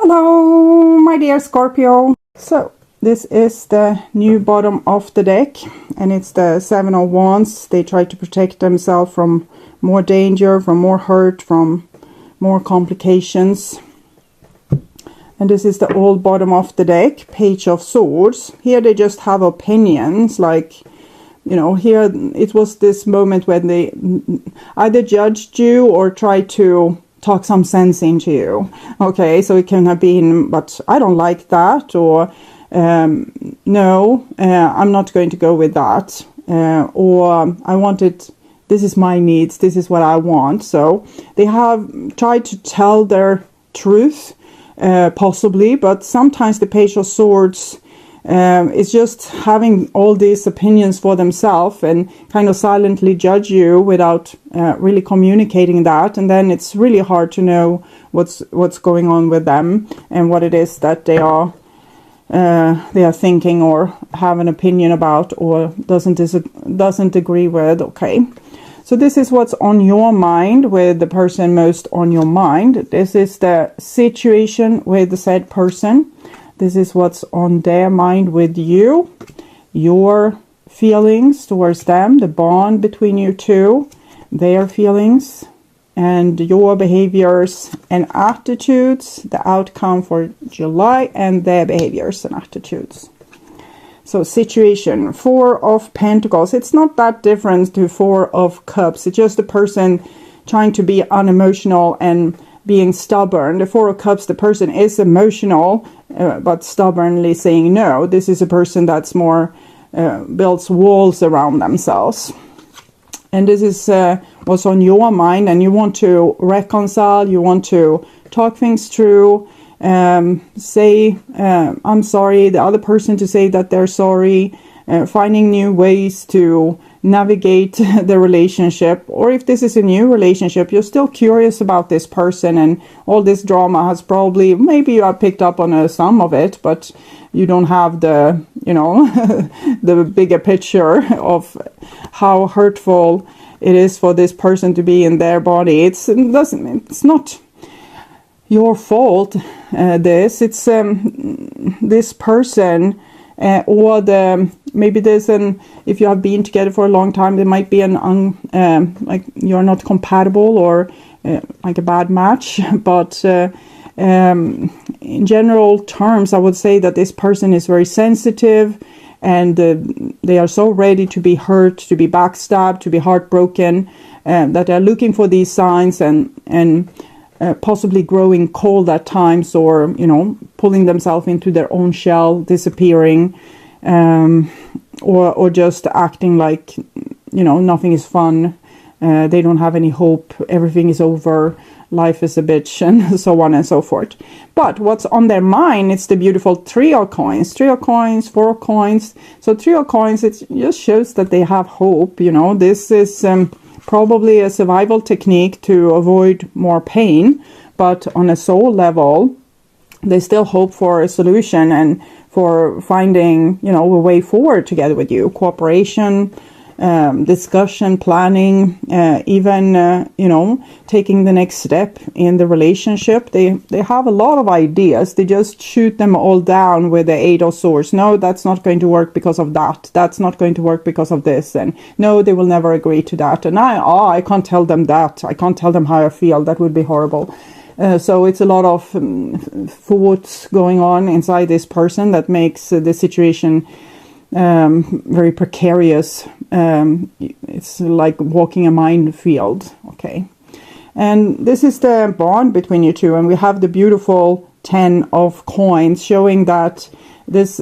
Hello, my dear Scorpio. So, this is the new bottom of the deck, and it's the Seven of Wands. They try to protect themselves from more danger, from more hurt, from more complications. And this is the old bottom of the deck, Page of Swords. Here they just have opinions, like, you know, here it was this moment when they either judged you or tried to talk some sense into you. Okay, so it can have been, but I don't like that, or no, I'm not going to go with that, or I wanted, this is my needs, this is what I want. So they have tried to tell their truth, possibly, but sometimes the Page of Swords is just having all these opinions for themselves and kind of silently judge you without really communicating that, and then it's really hard to know what's going on with them and what it is that they are thinking or have an opinion about or doesn't agree with. Okay, so this is what's on your mind with the person most on your mind. This is the situation with the said person. This is what's on their mind with you, your feelings towards them, the bond between you two, their feelings, and your behaviors and attitudes, the outcome for July, and their behaviors and attitudes. So situation, Four of Pentacles. It's not that different to Four of Cups. It's just a person trying to be unemotional and being stubborn. The Four of Cups, the person is emotional, but stubbornly saying no. This is a person that's more builds walls around themselves. And this is what's on your mind, and you want to reconcile, you want to talk things through, say I'm sorry, the other person to say that they're sorry, finding new ways to navigate the relationship. Or if this is a new relationship, you're still curious about this person, and all this drama has probably, maybe you have picked up on some of it, but you don't have the, you know, the bigger picture of how hurtful it is for this person to be in their body. It's not your fault, it's this person, or maybe there's if you have been together for a long time, there might be like you're not compatible, or like a bad match. But in general terms, I would say that this person is very sensitive, and they are so ready to be hurt, to be backstabbed, to be heartbroken, that they're looking for these signs and possibly growing cold at times, or, you know, pulling themselves into their own shell, disappearing, or just acting like, you know, nothing is fun, they don't have any hope, everything is over, life is a bitch, and so on and so forth. But what's on their mind, it's the beautiful Three of Coins, Four of Coins. So Three of Coins, it just shows that they have hope. You know, this is probably a survival technique to avoid more pain, but on a soul level, they still hope for a solution and for finding, you know, a way forward together with you. Cooperation, discussion, planning, even, you know, taking the next step in the relationship. They have a lot of ideas. They just shoot them all down with the Eight of Swords. No, that's not going to work because of that. That's not going to work because of this. And no, they will never agree to that. And I can't tell them that. I can't tell them how I feel. That would be horrible. So it's a lot of thoughts going on inside this person that makes the situation very precarious. It's like walking a minefield. Okay, and this is the bond between you two, and we have the beautiful Ten of Coins, showing that this,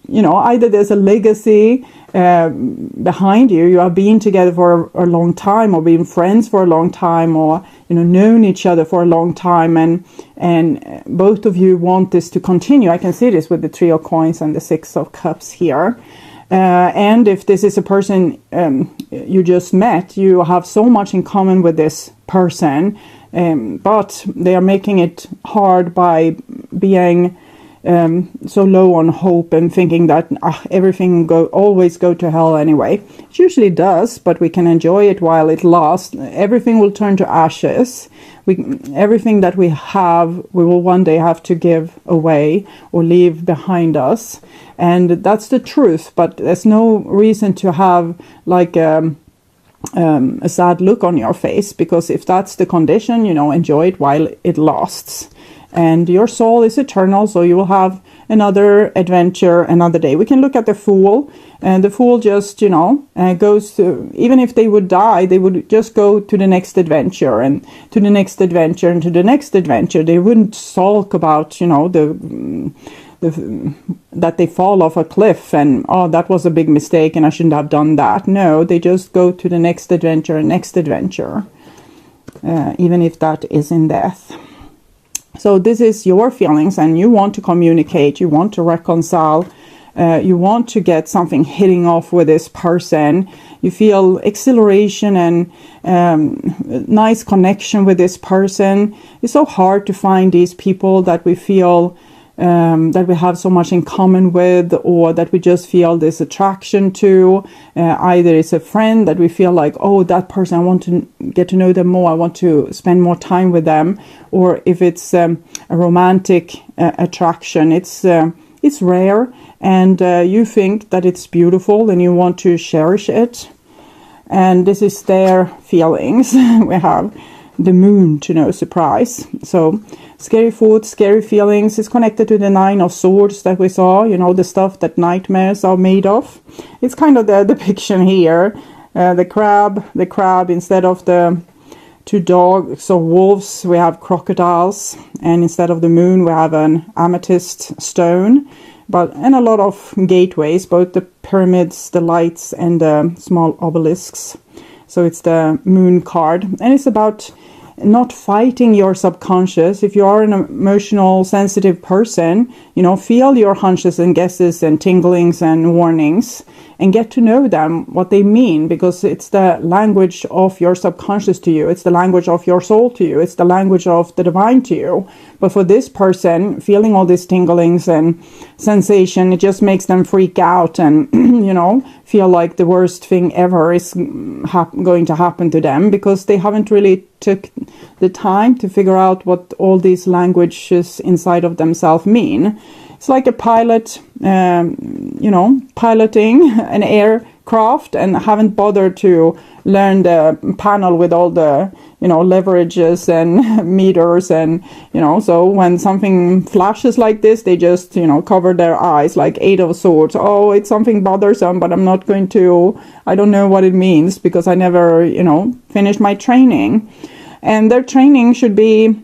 you know, either there's a legacy behind you have been together for a long time, or been friends for a long time, or, you know, known each other for a long time, and both of you want this to continue. I can see this with the Three of Coins and the Six of Cups here. And if this is a person you just met, you have so much in common with this person, but they are making it hard by being so low on hope and thinking that everything always go to hell anyway. It usually does, but we can enjoy it while it lasts. Everything will turn to ashes. Everything that we have, we will one day have to give away or leave behind us. And that's the truth, but there's no reason to have like a sad look on your face, because if that's the condition, enjoy it while it lasts. And your soul is eternal, so you will have another adventure another day. We can look at the Fool, and the Fool just, goes to, even if they would die, they would just go to the next adventure and to the next adventure and to the next adventure. They wouldn't sulk about, that they fall off a cliff and, oh, that was a big mistake and I shouldn't have done that. No, they just go to the next adventure and next adventure, even if that is in death. So this is your feelings, and you want to communicate, you want to reconcile, you want to get something hitting off with this person. You feel exhilaration and nice connection with this person. It's so hard to find these people that we feel that we have so much in common with, or that we just feel this attraction to. Either it's a friend that we feel like, oh, that person, I want to get to know them more, I want to spend more time with them. Or if it's a romantic attraction, it's rare, and you think that it's beautiful and you want to cherish it. And this is their feelings. We have the Moon, to no surprise. So scary thoughts, scary feelings is connected to the Nine of Swords that we saw, the stuff that nightmares are made of. It's kind of the depiction here. The crab, instead of the two dogs or wolves, we have crocodiles, and instead of the moon, we have an amethyst stone. And a lot of gateways, both the pyramids, the lights, and the small obelisks. So it's the Moon card, and it's about not fighting your subconscious. If you are an emotional, sensitive person, feel your hunches and guesses and tinglings and warnings, and get to know them, what they mean, because it's the language of your subconscious to you. It's the language of your soul to you. It's the language of the divine to you. But for this person, feeling all these tinglings and sensation, it just makes them freak out and, feel like the worst thing ever is going to happen to them, because they haven't really took the time to figure out what all these languages inside of themselves mean. It's like a pilot, piloting an aircraft and haven't bothered to learn the panel with all the, leverages and meters and, so when something flashes like this, they just, cover their eyes like Eight of Swords. Oh, it's something bothersome, but I don't know what it means because I never, finished my training. And their training should be,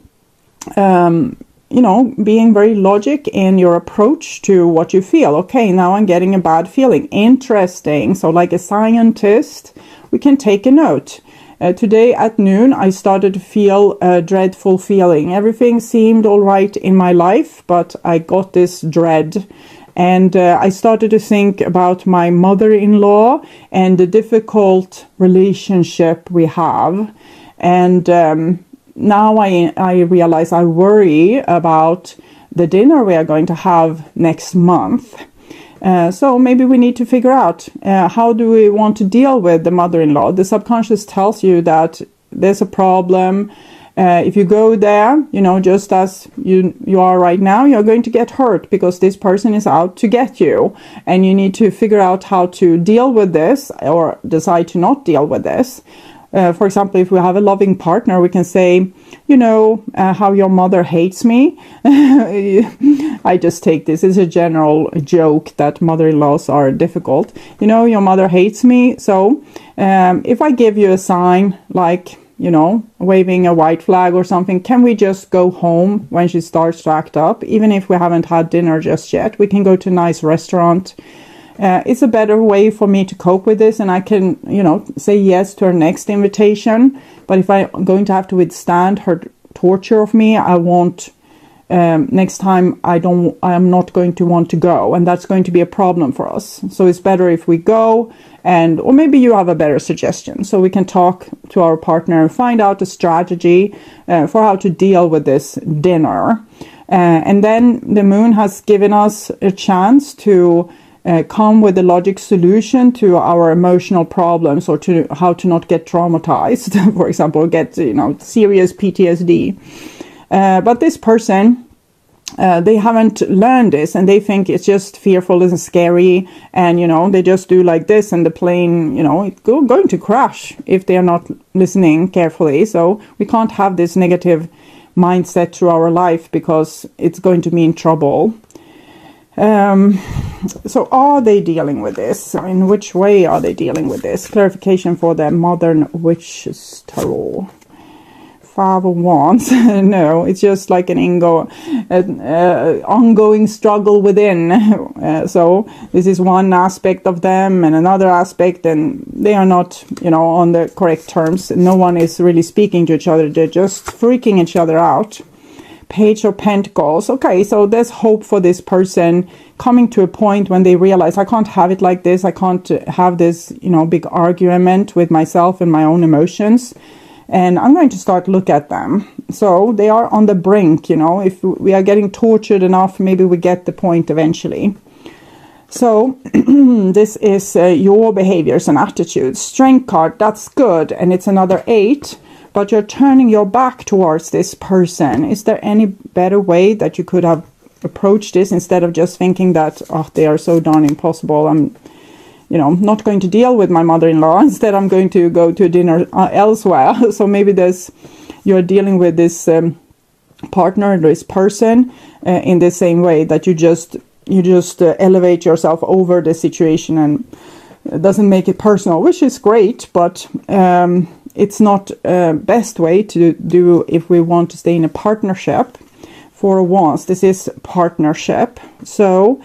being very logic in your approach to what you feel. Okay, now I'm getting a bad feeling. Interesting. So like a scientist, we can take a note. Today at noon, I started to feel a dreadful feeling. Everything seemed all right in my life, but I got this dread. And I started to think about my mother-in-law and the difficult relationship we have. And now I realize I worry about the dinner we are going to have next month. So maybe we need to figure out how do we want to deal with the mother-in-law. The subconscious tells you that there's a problem. If you go there, just as you are right now, you're going to get hurt because this person is out to get you. And you need to figure out how to deal with this or decide to not deal with this. For example, if we have a loving partner, we can say, how your mother hates me. I just take this as a general joke that mother-in-laws are difficult. Your mother hates me. So if I give you a sign like, waving a white flag or something, can we just go home when she starts to act up? Even if we haven't had dinner just yet, we can go to a nice restaurant. It's a better way for me to cope with this, and I can, say yes to her next invitation. But if I'm going to have to withstand her torture of me, I won't. Next time, I am not going to want to go, and that's going to be a problem for us. So it's better if we go, or maybe you have a better suggestion, so we can talk to our partner and find out a strategy for how to deal with this dinner. And then the moon has given us a chance to come with a logic solution to our emotional problems, or to how to not get traumatized, for example, get serious PTSD. But this person, they haven't learned this, and they think it's just fearful and scary, and they just do like this, and the plane it's going to crash if they are not listening carefully. So we can't have this negative mindset through our life, because it's going to mean trouble. So are they dealing with this? In which way are they dealing with this? Clarification for the Modern Witches Tarot. 5 of Wands. No, it's just like an ongoing struggle within. So this is one aspect of them, and another aspect, and they are not, on the correct terms. No one is really speaking to each other. They're just freaking each other out. Page of Pentacles. Okay, so there's hope for this person coming to a point when they realize, I can't have it like this. I can't have this, big argument with myself and my own emotions. And I'm going to start look at them. So they are on the brink, if we are getting tortured enough, maybe we get the point eventually. So this is your behaviors and attitudes. Strength card, that's good. And it's another 8. But you're turning your back towards this person. Is there any better way that you could have approached this, instead of just thinking that, oh, they are so darn impossible, I'm not going to deal with my mother-in-law. Instead, I'm going to go to dinner elsewhere. So maybe you're dealing with this partner, this person, in the same way that you just elevate yourself over the situation, and it doesn't make it personal, which is great, but it's not best way to do if we want to stay in a partnership. 4 of Wands, this is partnership. So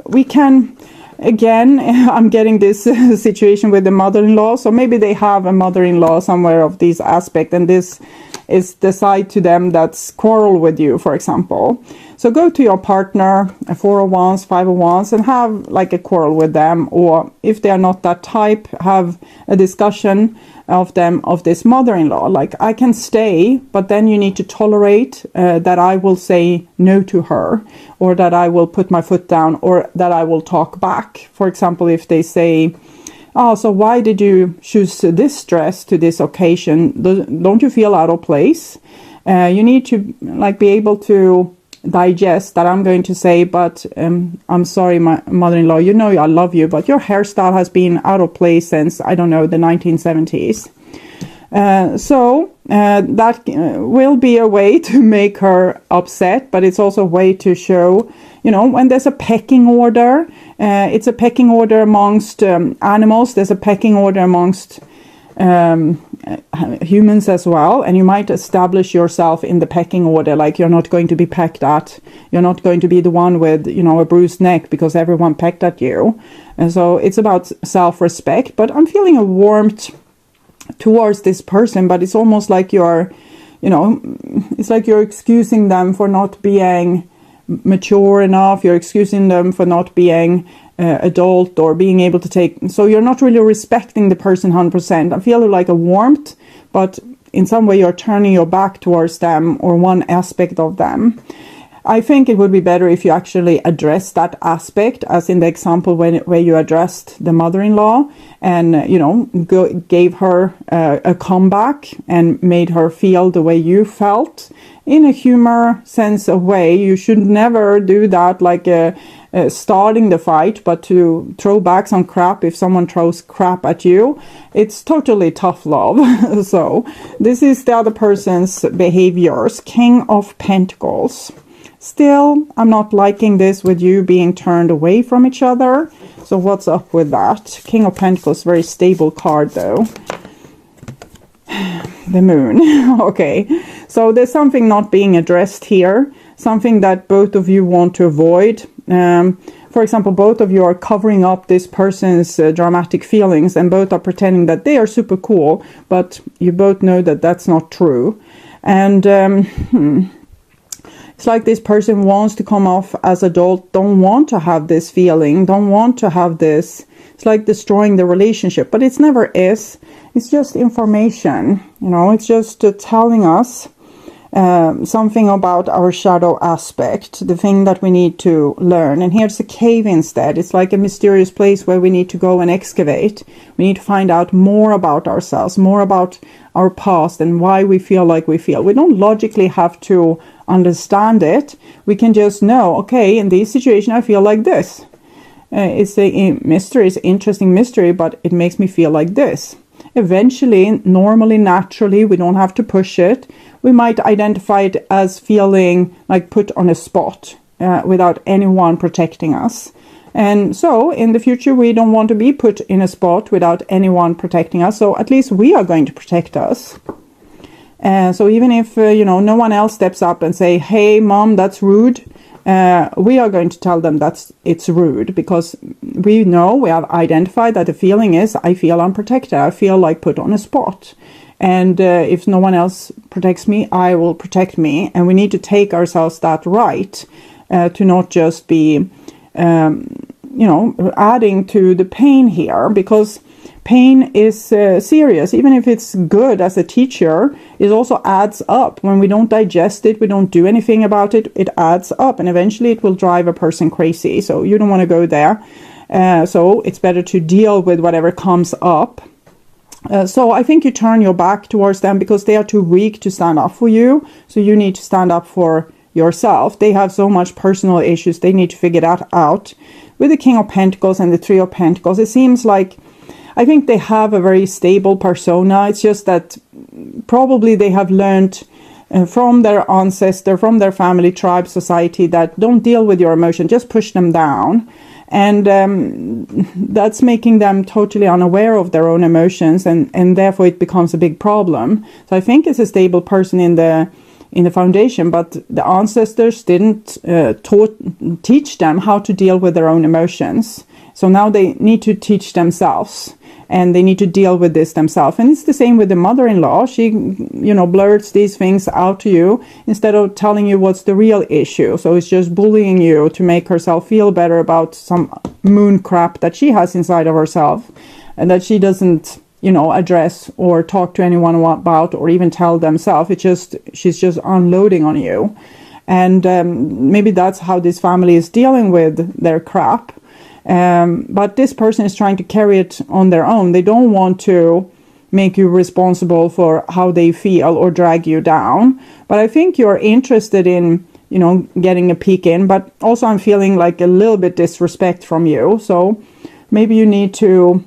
we can, again, I'm getting this situation with the mother-in-law. So maybe they have a mother-in-law somewhere of these aspects, and this is the side to them that's quarrel with you, for example. So go to your partner, 4 of Wands, 5 of Wands, and have like a quarrel with them. Or if they are not that type, have a discussion of them, of this mother-in-law. Like, I can stay, but then you need to tolerate that I will say no to her, or that I will put my foot down, or that I will talk back. For example, if they say, oh, so why did you choose this dress to this occasion? Don't you feel out of place? You need to be able to digest that I'm going to say, but I'm sorry, my mother-in-law, I love you, but your hairstyle has been out of place since, I don't know, the 1970s. So that will be a way to make her upset, but it's also a way to show, when there's a pecking order, it's a pecking order amongst animals, there's a pecking order amongst humans as well, and you might establish yourself in the pecking order, like you're not going to be pecked at, you're not going to be the one with a bruised neck because everyone pecked at you. And so it's about self-respect. But I'm feeling a warmth towards this person, but it's almost like you're it's like you're excusing them for not being mature enough, you're excusing them for not being adult or being able to take, so you're not really respecting the person 100%. I feel like a warmth, but in some way you're turning your back towards them, or one aspect of them. I think it would be better if you actually address that aspect, as in the example where you addressed the mother-in-law and gave her a comeback and made her feel the way you felt in a humor sense of way. You should never do that like starting the fight, but to throw back some crap if someone throws crap at you. It's totally tough love. So this is the other person's behaviors. King of Pentacles. Still, I'm not liking this with you being turned away from each other. So what's up with that? King of Pentacles, very stable card though. The Moon. Okay, so there's something not being addressed here. Something that both of you want to avoid. For example, both of you are covering up this person's dramatic feelings, and both are pretending that they are super cool, but you both know that that's not true. And it's like this person wants to come off as adult, don't want to have this feeling, don't want to have this. It's like destroying the relationship, but it never is. It's just information, it's just telling us something about our shadow aspect, the thing that we need to learn. And here's a cave instead. It's like a mysterious place where we need to go and excavate. We need to find out more about ourselves, more about our past and why we feel like we feel. We don't logically have to understand it. We can just know, okay, in this situation I feel like this. It's a mystery, it's an interesting mystery, but it makes me feel like this. Eventually, normally, naturally, we don't have to push it. We might identify it as feeling like put on a spot without anyone protecting us. And so in the future, we don't want to be put in a spot without anyone protecting us. So at least we are going to protect us. So even if, no one else steps up and say, hey, mom, that's rude. We are going to tell them it's rude, because we know, we have identified that the feeling is, I feel unprotected. I feel like put on a spot. And if no one else protects me, I will protect me. And we need to take ourselves that right to not just be, adding to the pain here, because pain is serious. Even if it's good as a teacher, it also adds up. When we don't digest it, we don't do anything about it, it adds up, and eventually it will drive a person crazy. So you don't want to go there. So it's better to deal with whatever comes up. So I think you turn your back towards them because they are too weak to stand up for you. So you need to stand up for yourself. They have so much personal issues. They need to figure that out. With the King of Pentacles and the Three of Pentacles, it seems like, I think they have a very stable persona. It's just that probably they have learned from their ancestor, from their family, tribe, society, that don't deal with your emotion, just push them down. And that's making them totally unaware of their own emotions, and therefore it becomes a big problem. So I think it's a stable person in the foundation, but the ancestors didn't teach them how to deal with their own emotions. So now they need to teach themselves, and they need to deal with this themselves. And it's the same with the mother-in-law. She, blurts these things out to you instead of telling you what's the real issue. So it's just bullying you to make herself feel better about some moon crap that she has inside of herself, and that she doesn't, address or talk to anyone about, or even tell themselves. She's just unloading on you. And maybe that's how this family is dealing with their crap. But this person is trying to carry it on their own. They don't want to make you responsible for how they feel or drag you down. But I think you're interested in, getting a peek in. But also I'm feeling like a little bit disrespect from you. So maybe you need to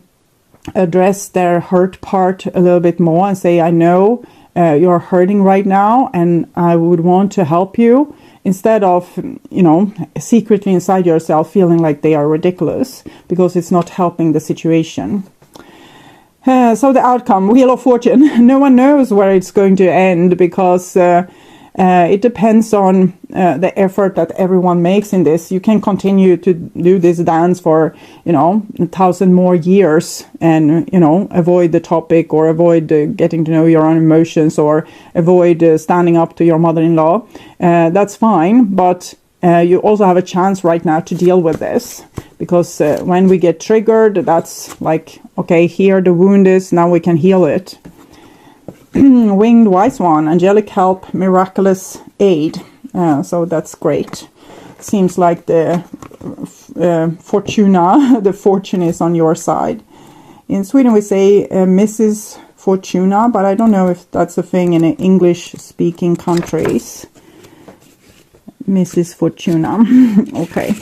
address their hurt part a little bit more and say, I know you're hurting right now and I would want to help you. Instead of, secretly inside yourself feeling like they are ridiculous, because it's not helping the situation. So the outcome, Wheel of Fortune. No one knows where it's going to end, because it depends on the effort that everyone makes in this. You can continue to do this dance for, 1,000 more years and, avoid the topic, or avoid getting to know your own emotions, or avoid standing up to your mother-in-law. That's fine, but you also have a chance right now to deal with this, because when we get triggered, that's like, okay, here the wound is, now we can heal it. Winged Wise One, angelic help, miraculous aid. So that's great. Seems like the Fortuna, the fortune is on your side. In Sweden we say Mrs. Fortuna, but I don't know if that's a thing in English-speaking countries. Mrs. Fortuna. Okay.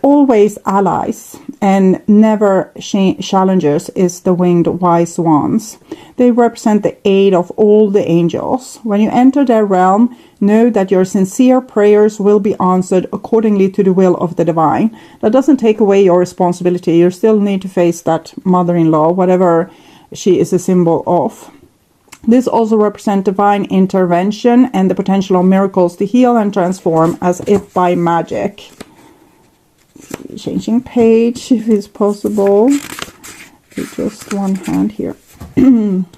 Always allies and never challengers is the Winged Wise Ones. They represent the aid of all the angels. When you enter their realm, know that your sincere prayers will be answered accordingly to the will of the divine. That doesn't take away your responsibility. You still need to face that mother-in-law, whatever she is a symbol of. This also represents divine intervention and the potential of miracles to heal and transform as if by magic. Changing page if it's possible. Just one hand here.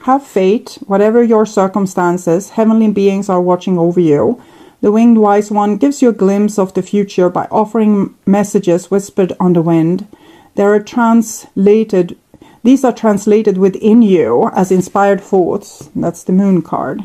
Have faith, whatever your circumstances, heavenly beings are watching over you. The Winged Wise One gives you a glimpse of the future by offering messages whispered on the wind. They are translated These are translated within you as inspired thoughts. That's the Moon card.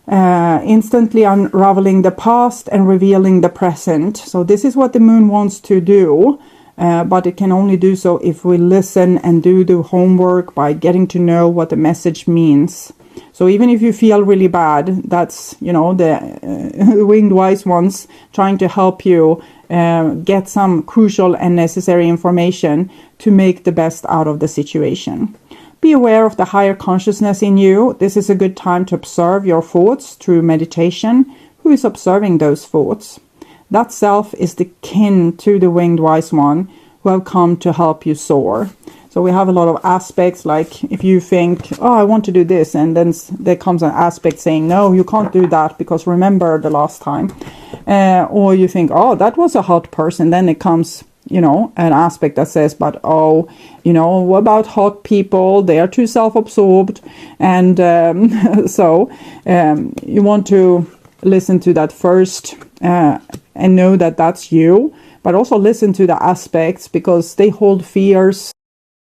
Instantly unraveling the past and revealing the present. So this is what the Moon wants to do, but it can only do so if we listen and do the homework by getting to know what the message means. So even if you feel really bad, that's, you know, the winged wise ones trying to help you get some crucial and necessary information to make the best out of the situation. Be aware of the higher consciousness in you. This is a good time to observe your thoughts through meditation. Who is observing those thoughts? That self is the kin to the winged wise one who have come to help you soar. So we have a lot of aspects, like if you think, oh, I want to do this, and then there comes an aspect saying, no, you can't do that because remember the last time. Or you think, oh, that was a hot person. Then it comes, you know, an aspect that says, but oh, you know, what about hot people? They are too self-absorbed. And so you want to listen to that first and know that that's you. But also listen to the aspects because they hold fears,